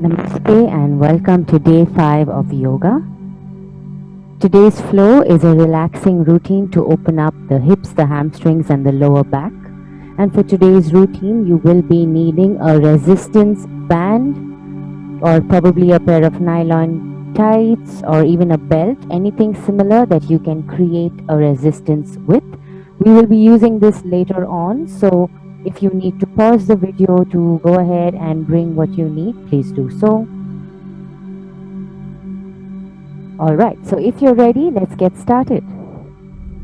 Namaste and welcome to day 5 of yoga. Today's flow is a relaxing routine to open up the hips, the hamstrings and the lower back. And for today's routine, you will be needing a resistance band or probably a pair of nylon tights or even a belt, anything similar that you can create a resistance with. We will be using this later on, so if you need to pause the video to go ahead and bring what you need, please do so. Alright, so if you're ready, let's get started.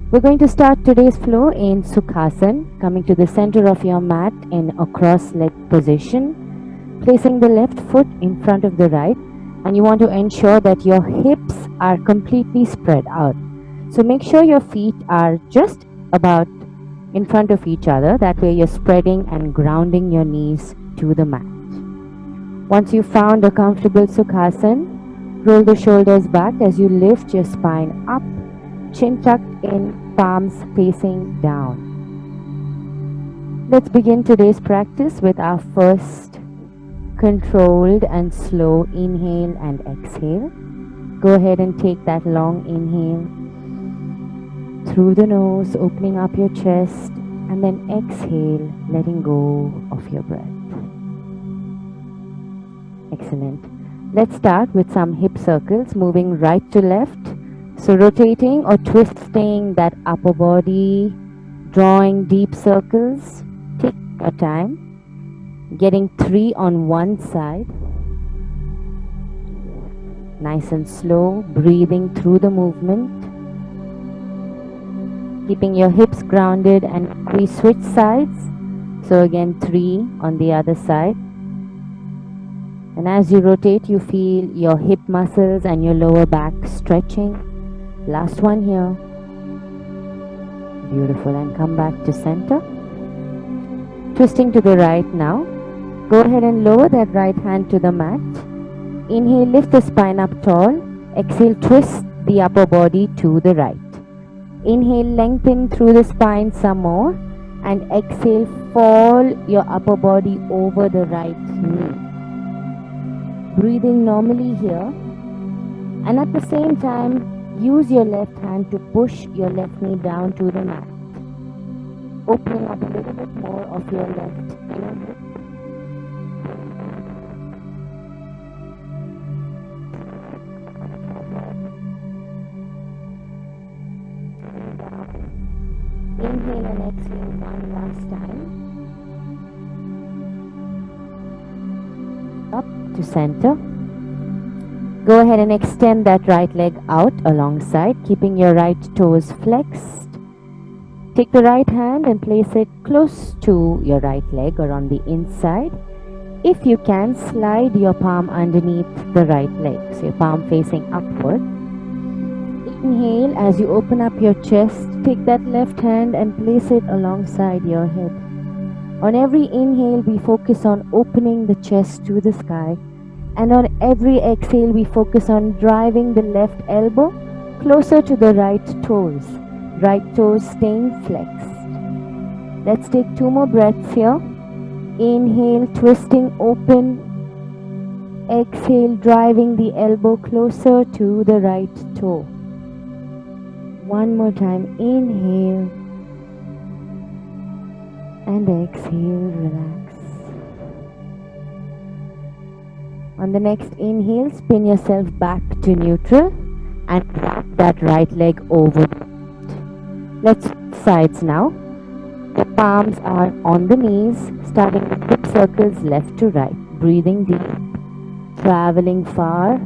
We're going to start today's flow in Sukhasana, coming to the center of your mat in a cross-legged position, placing the left foot in front of the right, and you want to ensure that your hips are completely spread out. So make sure your feet are just about in front of each other. That way you're spreading and grounding your knees to the mat. Once you've found a comfortable Sukhasana, roll the shoulders back as you lift your spine up, chin tucked in, palms facing down. Let's begin today's practice with our first controlled and slow inhale and exhale. Go ahead and take that long inhale through the nose, opening up your chest, and then exhale, letting go of your breath. Excellent. Let's start with some hip circles, moving right to left. So rotating or twisting that upper body, drawing deep circles. Take your time. Getting 3 on one side. Nice and slow, breathing through the movement. Keeping your hips grounded, and we switch sides. So again 3 on the other side. And as you rotate, you feel your hip muscles and your lower back stretching. Last one here. Beautiful. And come back to center. Twisting to the right now. Go ahead and lower that right hand to the mat. Inhale, lift the spine up tall. Exhale, twist the upper body to the right. Inhale, lengthen through the spine some more. And exhale, fall your upper body over the right knee. Breathing normally here. And at the same time, use your left hand to push your left knee down to the mat. Opening up a little bit more of your left inner hip. Inhale and exhale one last time. Up to center. Go ahead and extend that right leg out alongside, keeping your right toes flexed. Take the right hand and place it close to your right leg or on the inside. If you can, slide your palm underneath the right leg, so your palm facing upward. Inhale as you open up your chest, take that left hand and place it alongside your head. On every inhale, we focus on opening the chest to the sky, and on every exhale, we focus on driving the left elbow closer to the right toes staying flexed. Let's take 2 more breaths here. Inhale, twisting open. Exhale, driving the elbow closer to the right toe. One more time, inhale and exhale, relax. On the next inhale, spin yourself back to neutral and wrap that right leg over. Let's switch sides now. The palms are on the knees, starting with hip circles left to right. Breathing deep, traveling far.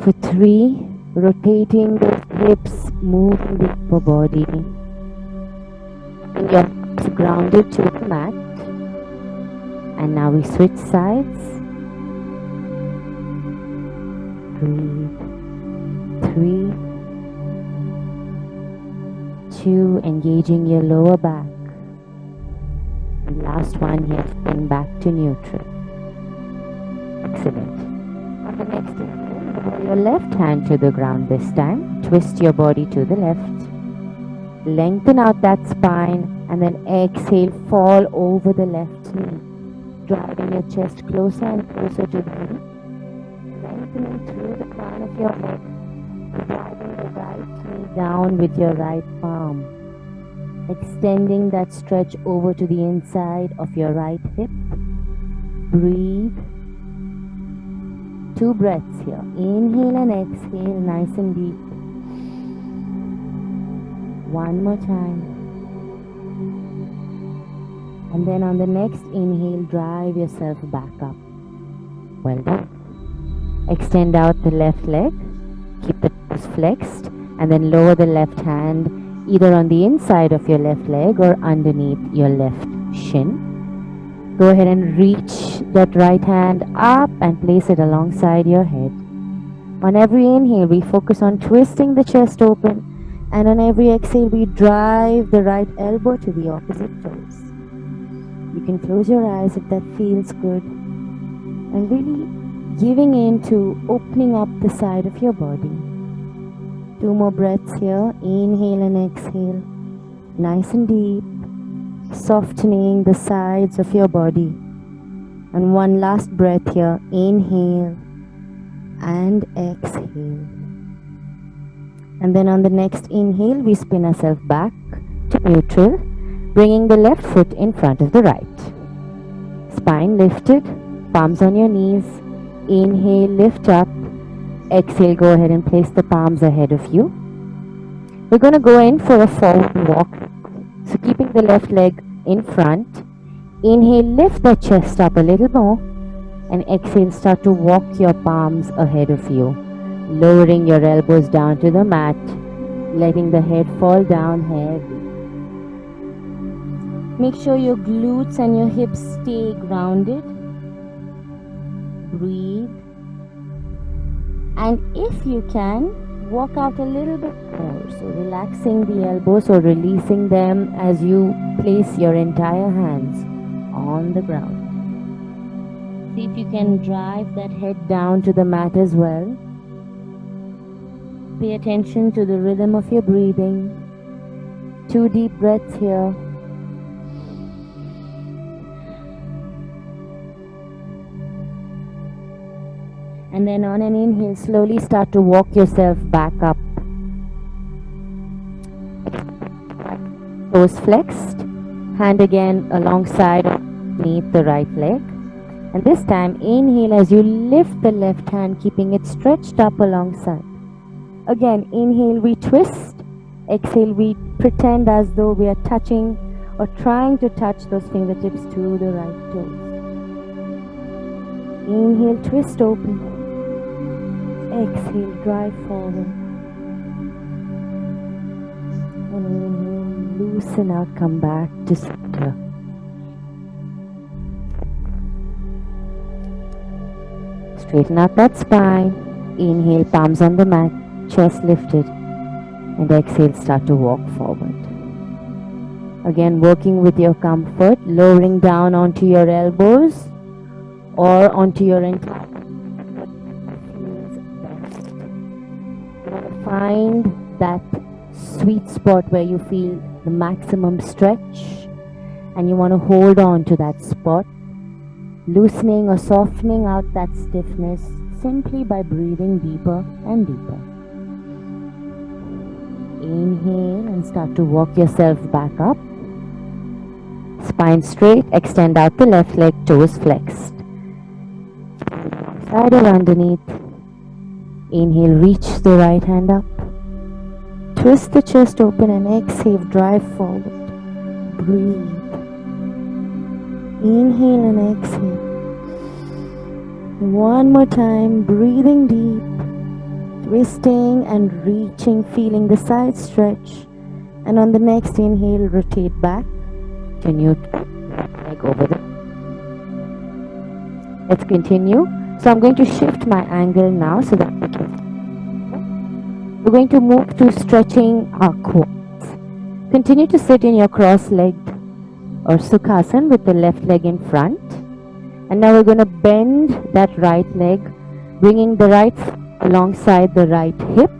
For 3, rotating the hips, moving the upper body. And your hips grounded to the mat. And now we switch sides. Breathe. 3, 2, engaging your lower back. And last one here, spin back to neutral. Excellent. On the next inhale, lower your left hand to the ground this time. Twist your body to the left. Lengthen out that spine and then exhale, fall over the left knee. driving your chest closer and closer to the knee. Lengthening through the crown of your head, driving the right knee down with your right palm. Extending that stretch over to the inside of your right hip. Breathe. 2 breaths here. Inhale and exhale, nice and deep. One more time. And then on the next inhale, drive yourself back up. Well done. Extend out the left leg. Keep the toes flexed. And then lower the left hand either on the inside of your left leg or underneath your left shin. Go ahead and reach that right hand up and place it alongside your head. On every inhale, we focus on twisting the chest open. And on every exhale, we drive the right elbow to the opposite toes. You can close your eyes if that feels good. And really giving in to opening up the side of your body. 2 more breaths here. Inhale and exhale. Nice and deep. Softening the sides of your body. And one last breath here. Inhale and exhale. And then on the next inhale, we spin ourselves back to neutral, bringing the left foot in front of the right. Spine lifted, palms on your knees. Inhale, lift up. Exhale, go ahead and place the palms ahead of you. We're going to go in for a forward walk. So keeping the left leg in front. Inhale, lift the chest up a little more. And exhale, start to walk your palms ahead of you. Lowering your elbows down to the mat, letting the head fall down heavy. Make sure your glutes and your hips stay grounded. Breathe. And if you can, walk out a little bit more. So relaxing the elbows or releasing them as you place your entire hands on the ground. See if you can drive that head down to the mat as well. Pay attention to the rhythm of your breathing. 2 deep breaths here. And then on an inhale, slowly start to walk yourself back up. Toes flexed. Hand again alongside underneath the right leg. And this time, inhale as you lift the left hand, keeping it stretched up alongside. Again, inhale, we twist. Exhale, we pretend as though we are touching or trying to touch those fingertips to the right toes. Inhale, twist open. Exhale, drive forward. And inhale, loosen out, come back to center. Straighten out that spine. Inhale, palms on the mat. Chest lifted, and exhale, start to walk forward. Again, working with your comfort, lowering down onto your elbows or onto your entire find that sweet spot where you feel the maximum stretch, and you want to hold on to that spot, loosening or softening out that stiffness simply by breathing deeper and deeper. Inhale and start to walk yourself back up. Spine straight, extend out the left leg, toes flexed. Side or underneath. Inhale, reach the right hand up. Twist the chest open and exhale, drive forward. Breathe. Inhale and exhale. One more time, breathing deep. Twisting and reaching, feeling the side stretch. And on the next inhale, rotate back to neutral, leg over the. Let's continue. So I'm going to shift my angle now so that we can. We're going to move to stretching our quads. Continue to sit in your cross-legged or sukhasana with the left leg in front. And now we're going to bend that right leg, bringing the right foot alongside the right hip,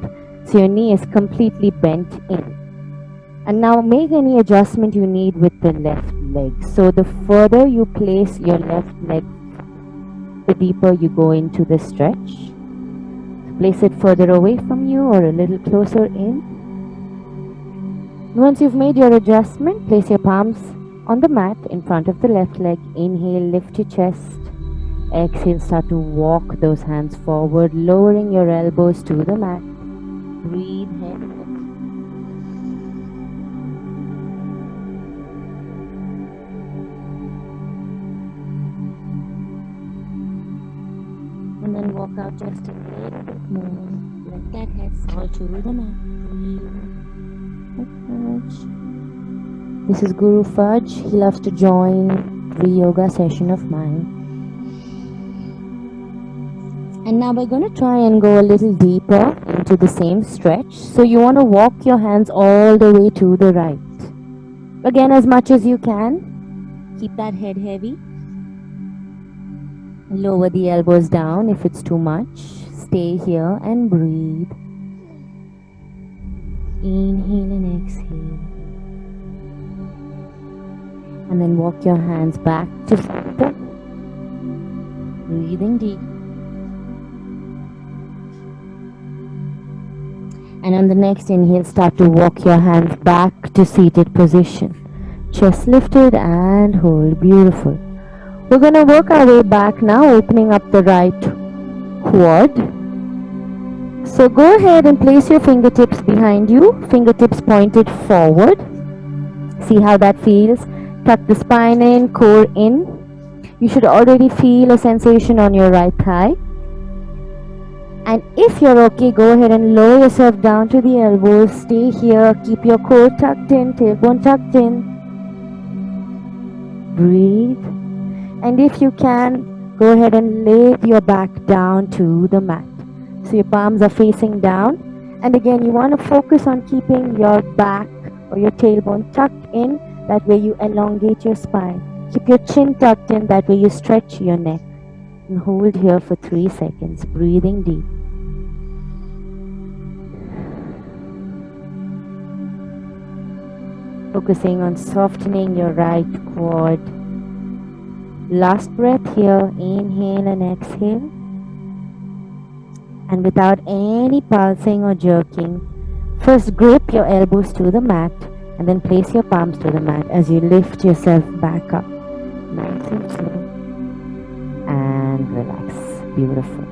so your knee is completely bent in. And now make any adjustment you need with the left knee. leg. So the further you place your left leg, the deeper you go into the stretch. Place it further away from you or a little closer in. Once you've made your adjustment, place your palms on the mat in front of the left leg. Inhale, lift your chest. Exhale, start to walk those hands forward, lowering your elbows to the mat. Breathe in. And then walk out just a little bit more. Let that head fall to the mat. Fudge. This is Guru Fudge. He loves to join the yoga session of mine. And now we're going to try and go a little deeper into the same stretch. So you want to walk your hands all the way to the right. Again, as much as you can. Keep that head heavy. Lower the elbows down if it's too much. Stay here and breathe. Inhale and exhale. And then walk your hands back to center. Breathing deep. And on the next inhale, start to walk your hands back to seated position. Chest lifted and hold. Beautiful. We're going to work our way back now, opening up the right quad. So go ahead and place your fingertips behind you, fingertips pointed forward. See how that feels. Tuck the spine in, core in. You should already feel a sensation on your right thigh. And if you're okay, go ahead and lower yourself down to the elbows. Stay here. Keep your core tucked in, tailbone tucked in. Breathe. And if you can, go ahead and lay your back down to the mat. So your palms are facing down. And again, you want to focus on keeping your back or your tailbone tucked in. That way you elongate your spine. Keep your chin tucked in. That way you stretch your neck. And hold here for 3 seconds, breathing deep. Focusing on softening your right quad. Last breath here, inhale and exhale. And without any pulsing or jerking, first grip your elbows to the mat and then place your palms to the mat as you lift yourself back up. Nice and slow. And relax. Beautiful.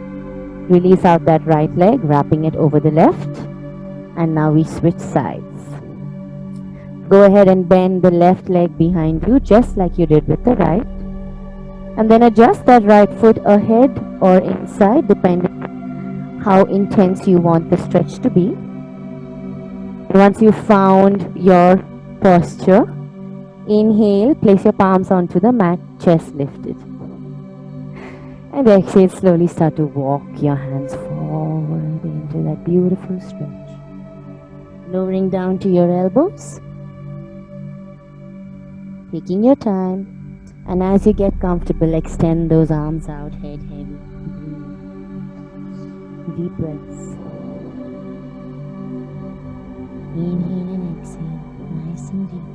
Release out that right leg, wrapping it over the left. And now we switch sides. Go ahead and bend the left leg behind you just like you did with the right. And then adjust that right foot ahead or inside depending on how intense you want the stretch to be. Once you've found your posture, inhale, place your palms onto the mat, chest lifted. And exhale, slowly start to walk your hands forward into that beautiful stretch. Lowering down to your elbows. Taking your time. And as you get comfortable, extend those arms out, head heavy. Deep breaths. Inhale and exhale, nice and deep.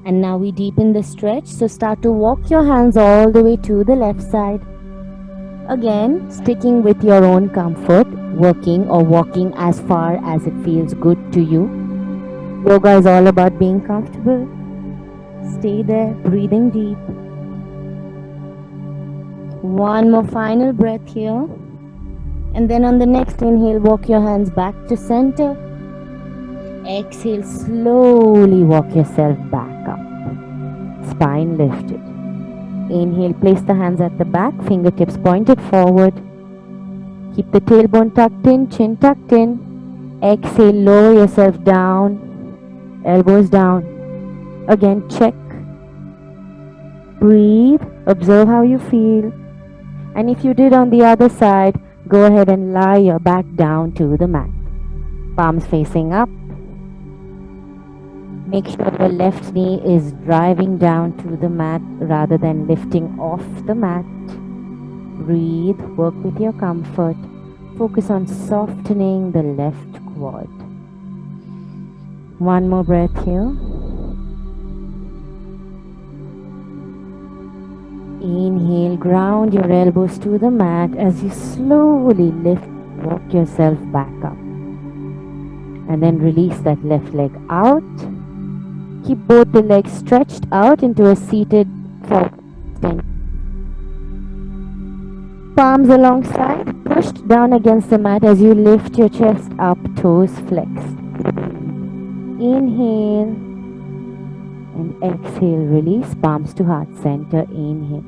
And now we deepen the stretch, so start to walk your hands all the way to the left side. Again, sticking with your own comfort, working or walking as far as it feels good to you. Yoga is all about being comfortable. Stay there, breathing deep. One more final breath here. And then on the next inhale, walk your hands back to center. Exhale, slowly walk yourself back up. Spine lifted. Inhale, place the hands at the back, fingertips pointed forward. Keep the tailbone tucked in, chin tucked in. Exhale, lower yourself down, elbows down. Again, check. Breathe, observe how you feel. And if you did on the other side, go ahead and lie your back down to the mat. Palms facing up. Make sure your left knee is driving down to the mat rather than lifting off the mat. Breathe, work with your comfort. Focus on softening the left quad. One more breath here. Inhale, ground your elbows to the mat as you slowly walk yourself back up. And then release that left leg out. Keep both the legs stretched out into a seated forward extension. Palms alongside, pushed down against the mat as you lift your chest up, toes flexed. Inhale and exhale, release, palms to heart center, inhale.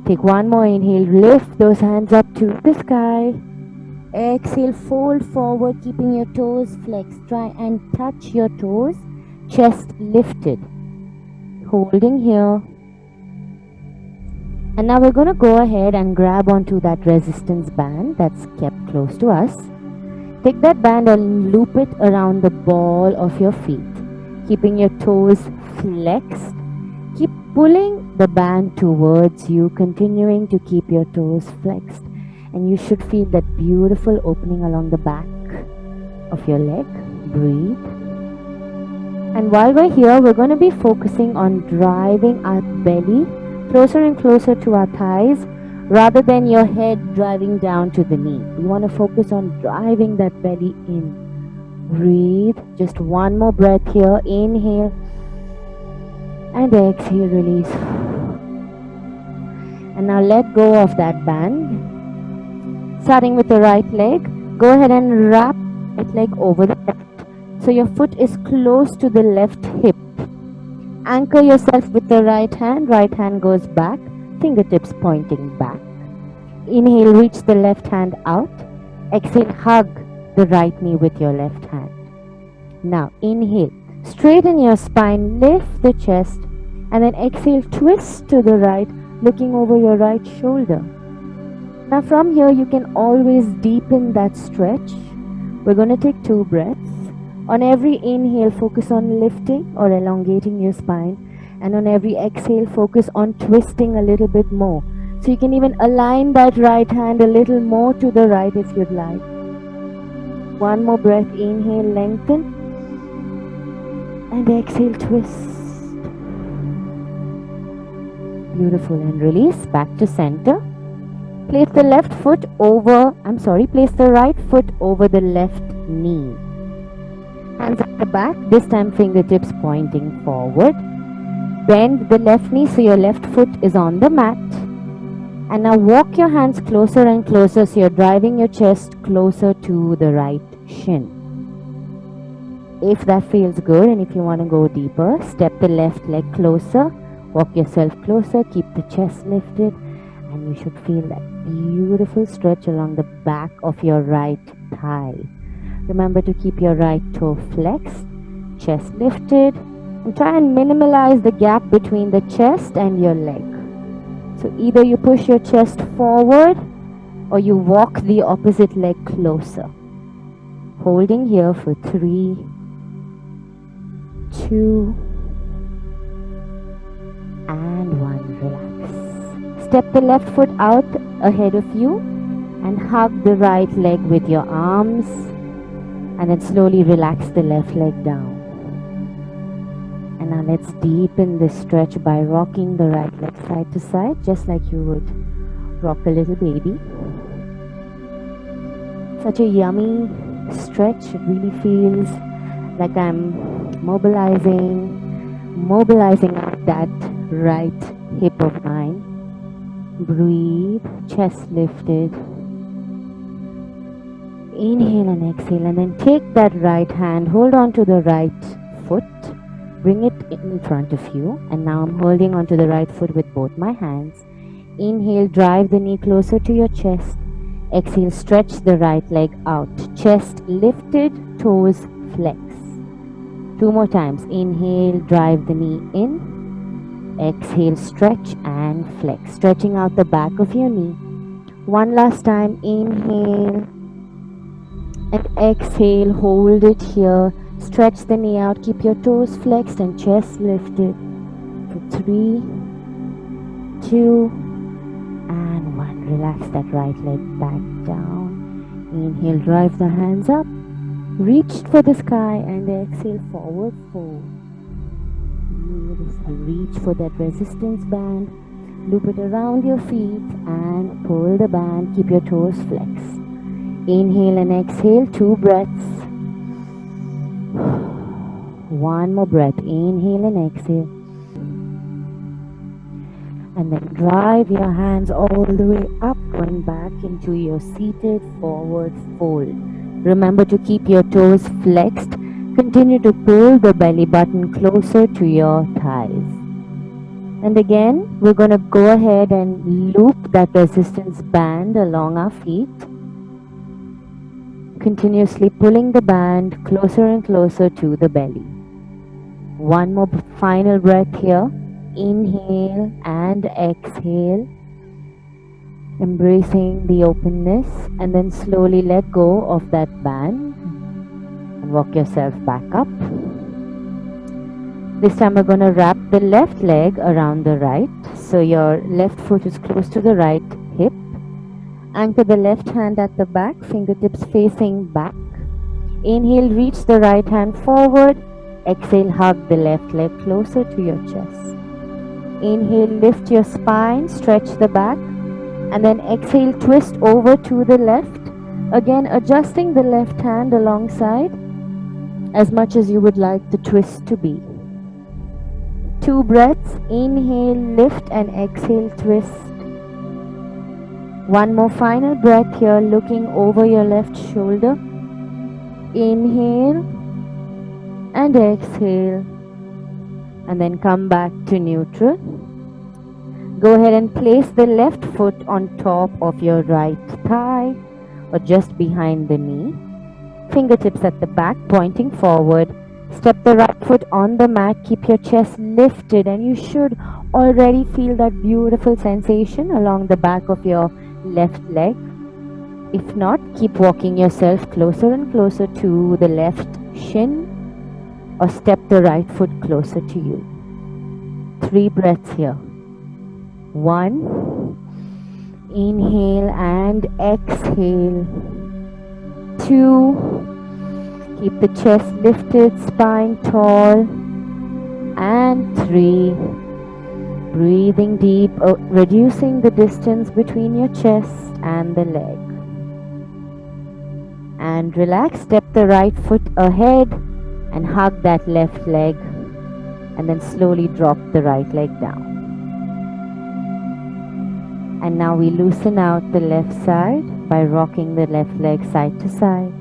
Take one more inhale, lift those hands up to the sky. Exhale, fold forward, keeping your toes flexed. Try and touch your toes, chest lifted. Holding here. And now we're going to go ahead and grab onto that resistance band that's kept close to us. Take that band and loop it around the ball of your feet, keeping your toes flexed. Keep pulling the band towards you, continuing to keep your toes flexed. And you should feel that beautiful opening along the back of your leg. Breathe. And while we're here, we're going to be focusing on driving our belly closer and closer to our thighs rather than your head driving down to the knee. We want to focus on driving that belly in. Breathe. Just one more breath here. Inhale. And exhale, release. And now let go of that band. Starting with the right leg, go ahead and wrap that leg over the left. So your foot is close to the left hip. Anchor yourself with the right hand goes back, fingertips pointing back. Inhale, reach the left hand out. Exhale, hug the right knee with your left hand. Now inhale, straighten your spine, lift the chest, and then exhale, twist to the right, looking over your right shoulder. Now from here, you can always deepen that stretch. We're going to take 2 breaths. On every inhale, focus on lifting or elongating your spine. And on every exhale, focus on twisting a little bit more. So you can even align that right hand a little more to the right if you'd like. One more breath. Inhale, lengthen. And exhale, twist. Beautiful. And release. Back to center. Place the right foot over the left knee. Hands at the back, this time fingertips pointing forward. Bend the left knee so your left foot is on the mat. And now walk your hands closer and closer so you're driving your chest closer to the right shin. If that feels good and if you want to go deeper, step the left leg closer. Walk yourself closer, keep the chest lifted. And you should feel that beautiful stretch along the back of your right thigh. Remember to keep your right toe flexed, chest lifted, and try and minimize the gap between the chest and your leg. So either you push your chest forward or you walk the opposite leg closer. Holding here for 3, 2, and 1. Relax. Step the left foot out ahead of you and hug the right leg with your arms, and then slowly relax the left leg down. And now let's deepen this stretch by rocking the right leg side to side, just like you would rock a little baby. Such a yummy stretch. It really feels like I'm mobilizing out that right hip of mine. Breathe, chest lifted. Inhale and exhale, and then take that right hand, hold on to the right foot, bring it in front of you, and now I'm holding onto the right foot with both my hands. Inhale, drive the knee closer to your chest. Exhale, stretch the right leg out, chest lifted, toes flex. 2 more times. Inhale, drive the knee in. Exhale, stretch and flex, stretching out the back of your knee. One last time. Inhale and exhale, hold it here. Stretch the knee out, keep your toes flexed and chest lifted. For 3, 2, and 1. Relax that right leg back down. Inhale, drive the hands up. Reach for the sky and exhale, forward fold. Reach for that resistance band. Loop it around your feet and pull the band. Keep your toes flexed. Inhale and exhale, 2 breaths. One more breath. Inhale and exhale. And then drive your hands all the way up, going back into your seated forward fold. Remember to keep your toes flexed. Continue to pull the belly button closer to your thighs. And again, we're going to go ahead and loop that resistance band along our feet. Continuously pulling the band closer and closer to the belly. One more final breath here. Inhale and exhale, embracing the openness, and then slowly let go of that band and walk yourself back up. This time we're going to wrap the left leg around the right, so your left foot is close to the right hip. Anchor the left hand at the back, fingertips facing back. Inhale, reach the right hand forward. Exhale, hug the left leg closer to your chest. Inhale, lift your spine, stretch the back, and then exhale, twist over to the left. Again, adjusting the left hand alongside as much as you would like the twist to be. 2 breaths. Inhale, lift, and exhale, twist. One more final breath here, looking over your left shoulder. Inhale and exhale. And then come back to neutral. Go ahead and place the left foot on top of your right thigh or just behind the knee. Fingertips at the back pointing forward. Step the right foot on the mat. Keep your chest lifted, and you should already feel that beautiful sensation along the back of your left leg. If not, keep walking yourself closer and closer to the left shin, or step the right foot closer to you. 3 breaths here. 1. Inhale and exhale. 2. Keep the chest lifted, spine tall. And 3. Breathing deep, reducing the distance between your chest and the leg. And relax, step the right foot ahead and hug that left leg, and then slowly drop the right leg down. And now we loosen out the left side by rocking the left leg side to side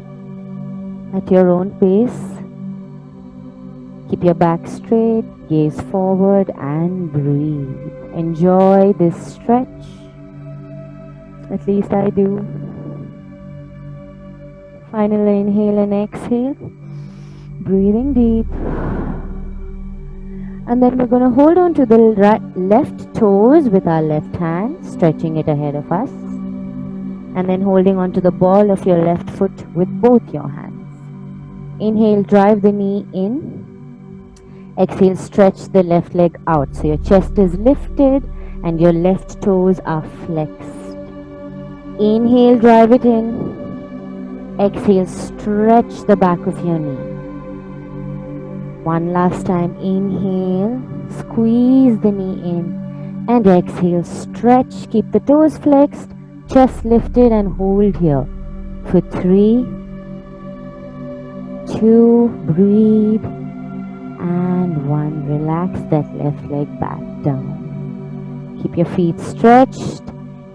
at your own pace. Keep your back straight, gaze forward, and breathe. Enjoy this stretch. At least I do. Finally, inhale and exhale. Breathing deep. And then we're going to hold on to the left toes with our left hand, stretching it ahead of us. And then holding on to the ball of your left foot with both your hands. Inhale, drive the knee in. Exhale, stretch the left leg out. So your chest is lifted and your left toes are flexed. Inhale, drive it in. Exhale, stretch the back of your knee. One last time. Inhale, squeeze the knee in, and exhale, stretch. Keep the toes flexed, chest lifted, and hold here for 3, 2, breathe, and 1. Relax that left leg back down. Keep your feet stretched.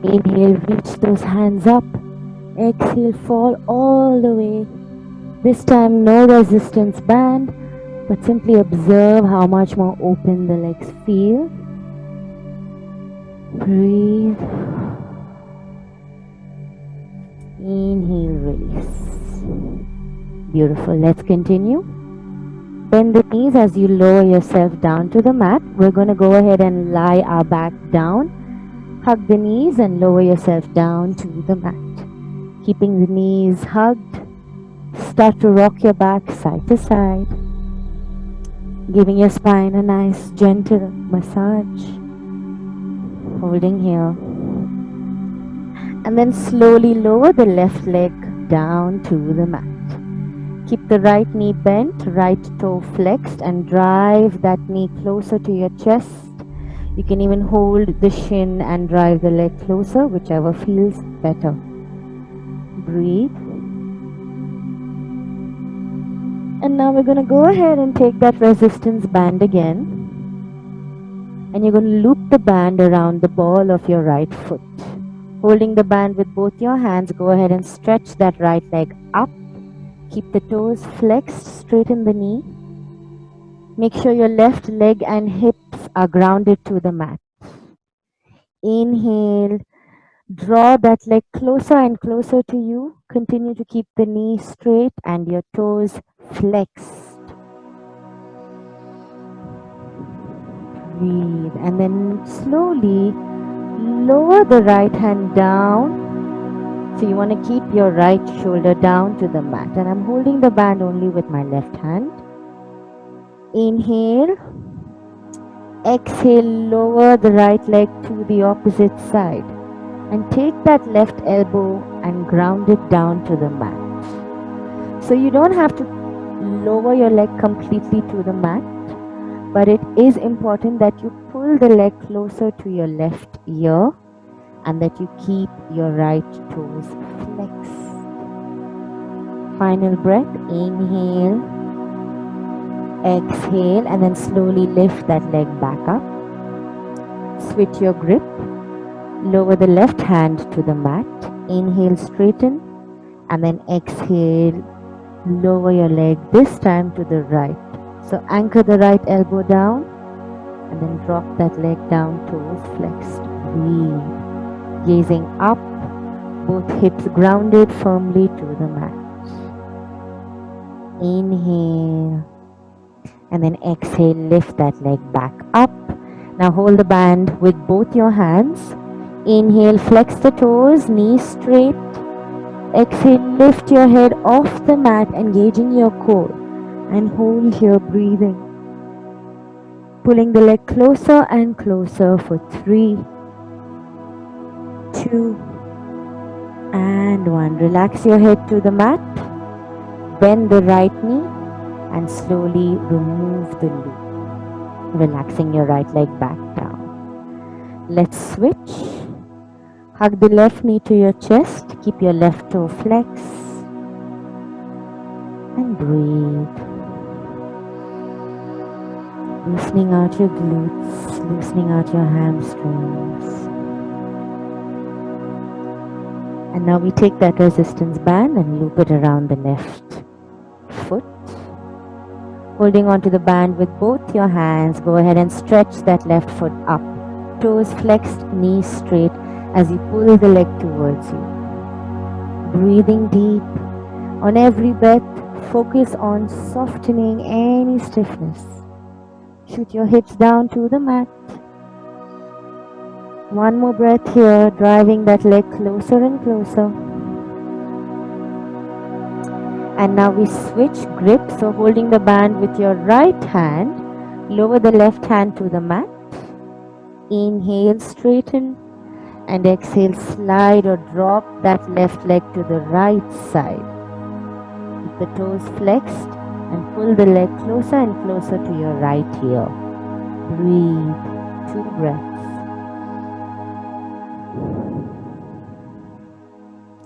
Inhale, reach those hands up. Exhale, fall all the way. This time, no resistance band, but simply observe how much more open the legs feel. Breathe. Inhale, release. Beautiful. Let's continue. Bend the knees as you lower yourself down to the mat. We're going to go ahead and lie our back down. Hug the knees and lower yourself down to the mat. Keeping the knees hugged. Start to rock your back side to side, giving your spine a nice gentle massage. Holding here. And then slowly lower the left leg down to the mat. Keep the right knee bent, right toe flexed, and drive that knee closer to your chest. You can even hold the shin and drive the leg closer, whichever feels better. Breathe. And now we're going to go ahead and take that resistance band again. And you're going to loop the band around the ball of your right foot. Holding the band with both your hands, go ahead and stretch that right leg up. Keep the toes flexed, straighten the knee. Make sure your left leg and hips are grounded to the mat. Inhale, draw that leg closer and closer to you. Continue to keep the knee straight and your toes flexed. Breathe, and then slowly lower the right hand down. So you want to keep your right shoulder down to the mat. And I'm holding the band only with my left hand. Inhale. Exhale, lower the right leg to the opposite side. And take that left elbow and ground it down to the mat. So you don't have to lower your leg completely to the mat, but it is important that you pull the leg closer to your left ear and that you keep your right toes flexed. Final breath, inhale, exhale, and then slowly lift that leg back up. Switch your grip, lower the left hand to the mat, inhale, straighten, and then exhale, lower your leg, this time to the right. So anchor the right elbow down and then drop that leg down, toes flexed. Breathe. Gazing up, both hips grounded firmly to the mat. Inhale. And then exhale, lift that leg back up. Now hold the band with both your hands. Inhale, flex the toes, knees straight. Exhale, lift your head off the mat, engaging your core. And hold here, breathing. Pulling the leg closer and closer for 3, 2, and 1. Relax your head to the mat. Bend the right knee and slowly remove the loop. Relaxing your right leg back down. Let's switch. Hug the left knee to your chest. Keep your left toe flexed. And breathe. Loosening out your glutes, loosening out your hamstrings. And now we take that resistance band and loop it around the left foot. Holding onto the band with both your hands, go ahead and stretch that left foot up. Toes flexed, knees straight as you pull the leg towards you. Breathing deep. On every breath, focus on softening any stiffness. Shoot your hips down to the mat. One more breath here, driving that leg closer and closer. And now we switch grip, so holding the band with your right hand, lower the left hand to the mat. Inhale, straighten, and exhale, slide or drop that left leg to the right side. Keep the toes flexed and pull the leg closer and closer to your right ear. Breathe. 2 breaths.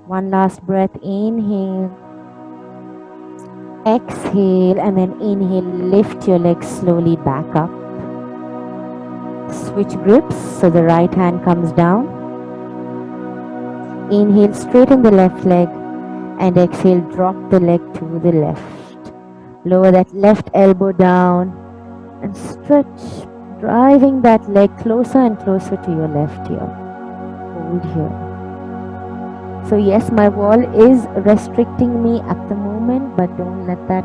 One last breath. Inhale. Exhale, and then inhale, lift your legs slowly back up. Switch grips so the right hand comes down. Inhale, straighten the left leg, and exhale, drop the leg to the left. Lower that left elbow down and stretch, driving that leg closer and closer to your left ear. Hold here. So yes, my wall is restricting me at the moment, but don't let that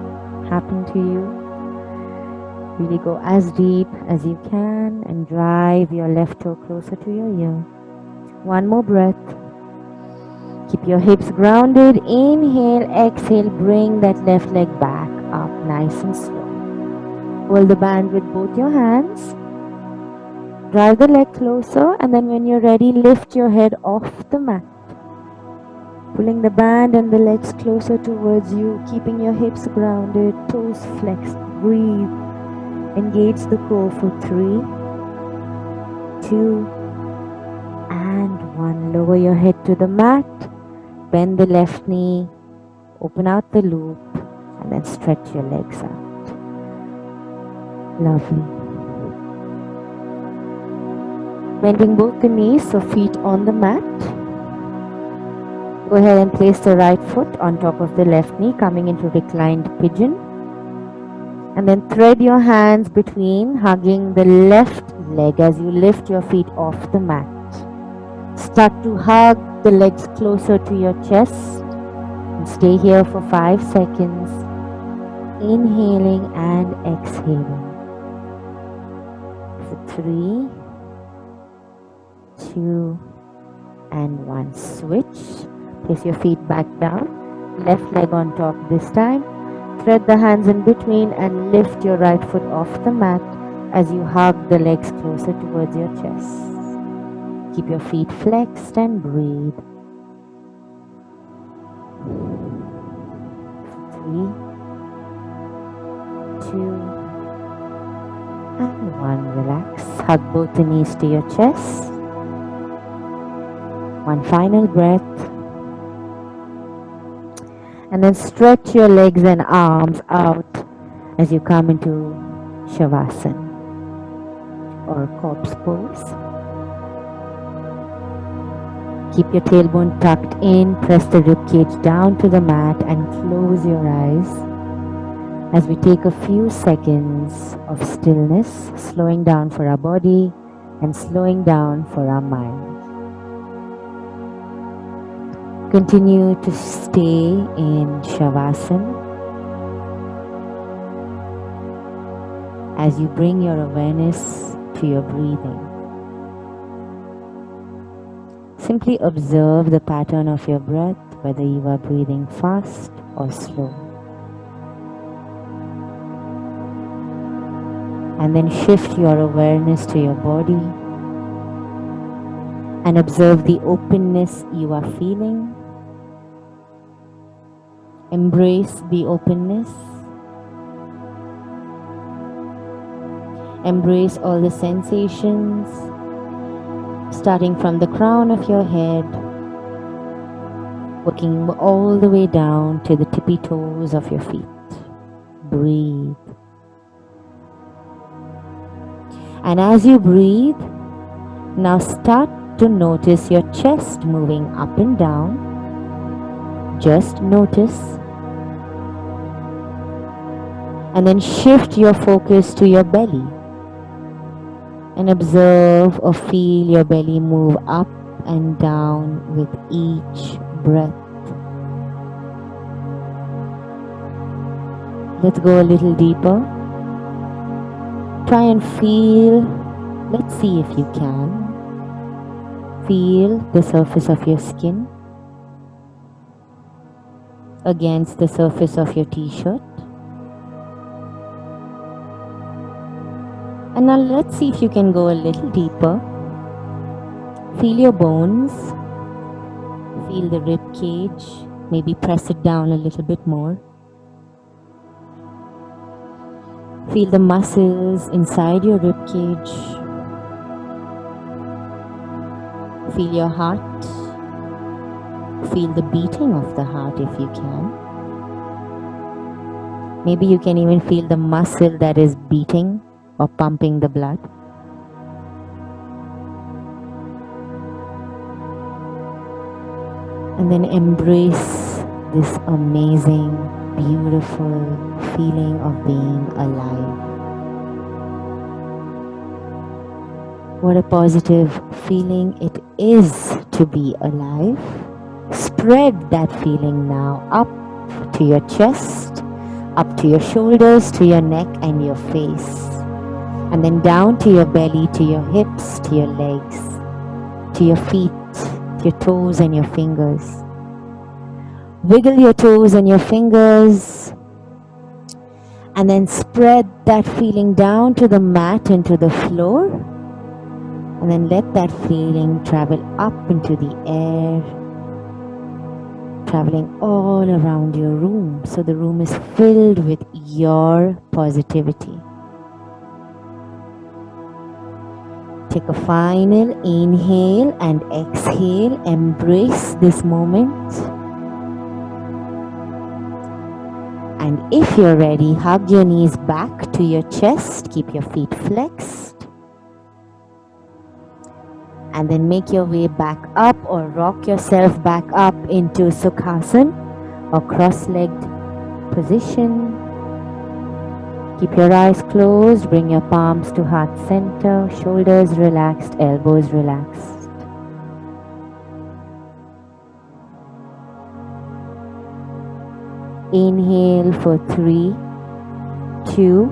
happen to you. Really go as deep as you can and drive your left toe closer to your ear. One more breath. Keep your hips grounded. Inhale, exhale, bring that left leg back up nice and slow. Hold the band with both your hands. Drive the leg closer, and then when you're ready, lift your head off the mat. Pulling the band and the legs closer towards you, keeping your hips grounded, toes flexed. Breathe. Engage the core for 3, 2, and 1. Lower your head to the mat. Bend the left knee. Open out the loop. And then stretch your legs out. Lovely. Bending both the knees, so feet on the mat. Go ahead and place the right foot on top of the left knee, coming into reclined pigeon. And then thread your hands between, hugging the left leg as you lift your feet off the mat. Start to hug the legs closer to your chest. And stay here for 5 seconds. Inhaling and exhaling. For 3, 2, and 1. Switch. Place your feet back down. Left leg on top this time. Thread the hands in between and lift your right foot off the mat as you hug the legs closer towards your chest. Keep your feet flexed and breathe. 3, 2, and 1. Relax. Hug both the knees to your chest. One final breath. And then stretch your legs and arms out as you come into Shavasana or corpse pose. Keep your tailbone tucked in, press the ribcage down to the mat and close your eyes as we take a few seconds of stillness, slowing down for our body and slowing down for our mind. Continue to stay in Shavasana as you bring your awareness to your breathing. Simply observe the pattern of your breath, whether you are breathing fast or slow. And then shift your awareness to your body and observe the openness you are feeling. Embrace the openness. Embrace all the sensations, starting from the crown of your head, working all the way down to the tippy toes of your feet. Breathe. And as you breathe, now start to notice your chest moving up and down. Just notice. And then shift your focus to your belly. And observe or feel your belly move up and down with each breath. Let's go a little deeper. Try and feel, let's see if you can, feel the surface of your skin against the surface of your t-shirt. And now let's see if you can go a little deeper. Feel your bones, feel the rib cage, maybe press it down a little bit more. Feel the muscles inside your rib cage. Feel your heart. Feel the beating of the heart if you can. Maybe you can even feel the muscle that is beating or pumping the blood. And then embrace this amazing, beautiful feeling of being alive. What a positive feeling it is to be alive. Spread that feeling now up to your chest, up to your shoulders, to your neck and your face. And then down to your belly, to your hips, to your legs, to your feet, to your toes and your fingers. Wiggle your toes and your fingers. And then spread that feeling down to the mat and to the floor. And then let that feeling travel up into the air. traveling all around your room. So the room is filled with your positivity. Take a final inhale and exhale. Embrace this moment. And if you're ready, hug your knees back to your chest. Keep your feet flexed. And then make your way back up or rock yourself back up into Sukhasana or cross-legged position. Keep your eyes closed. Bring your palms to heart center. Shoulders relaxed, elbows relaxed. Inhale for 3, 2,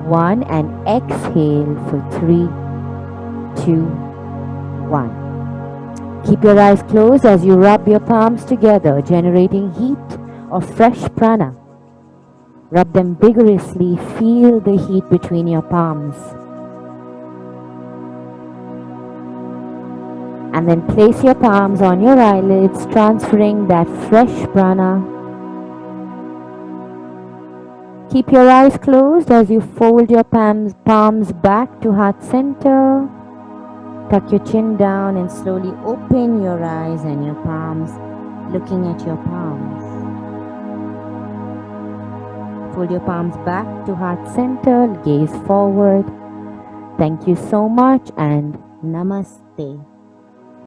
1 and exhale for 3, 2, 1. Keep your eyes closed as you rub your palms together, generating heat of fresh prana. Rub them vigorously. Feel the heat between your palms. And then place your palms on your eyelids, transferring that fresh prana. Keep your eyes closed as you fold your palms back to heart center. Tuck your chin down and slowly open your eyes and your palms, looking at your palms. Fold your palms back to heart center, gaze forward. Thank you so much and Namaste.